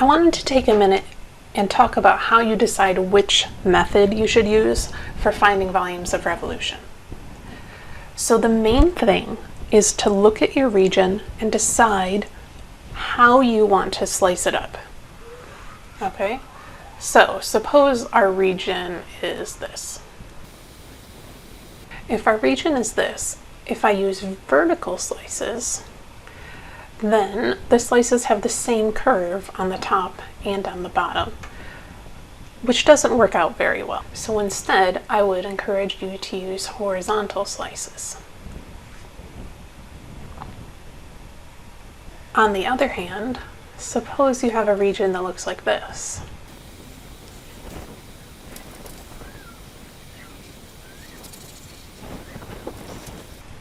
I wanted to take a minute and talk about how you decide which method you should use for finding volumes of revolution. So the main thing is to look at your region and decide how you want to slice it up. Okay, so suppose our region is this. If our region is this, if I use vertical slices, then the slices have the same curve on the top and on the bottom, which doesn't work out very well. So instead, I would encourage you to use horizontal slices. On the other hand, suppose you have a region that looks like this.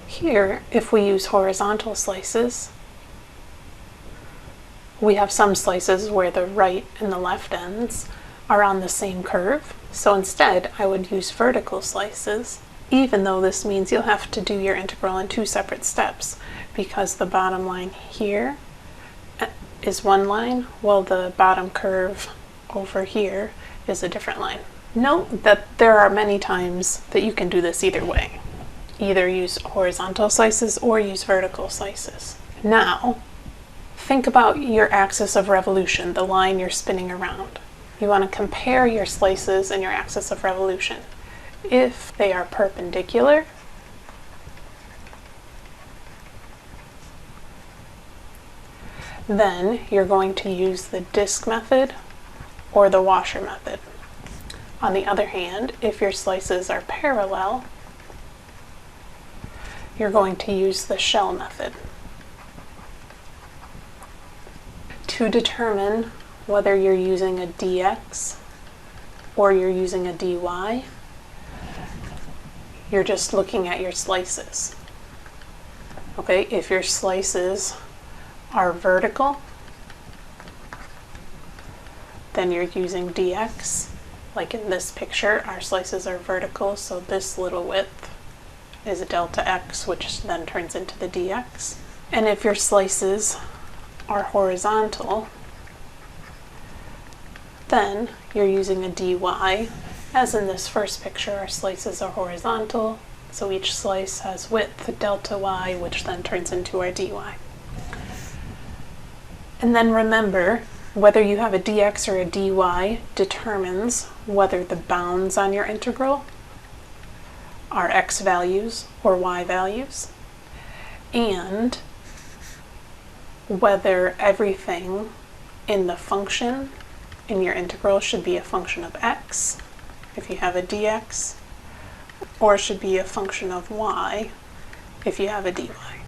Here, if we use horizontal slices, we have some slices where the right and the left ends are on the same curve. So instead, I would use vertical slices, even though this means you'll have to do your integral in two separate steps, because the bottom line here is one line, while the bottom curve over here is a different line. Note that there are many times that you can do this either way. Either use horizontal slices or use vertical slices. Now, think about your axis of revolution, the line you're spinning around. You want to compare your slices and your axis of revolution. If they are perpendicular, then you're going to use the disc method or the washer method. On the other hand, if your slices are parallel, you're going to use the shell method. To determine whether you're using a dx or you're using a dy, you're just looking at your slices. Okay, if your slices are vertical, then you're using dx. Like in this picture, our slices are vertical, so this little width is a delta x, which then turns into the dx. And if your slices are horizontal, then you're using a dy. As in this first picture, our slices are horizontal, so each slice has width delta y, which then turns into our dy. And then remember, whether you have a dx or a dy determines whether the bounds on your integral are x values or y values, and whether everything in the function in your integral should be a function of x, if you have a dx, or should be a function of y, if you have a dy.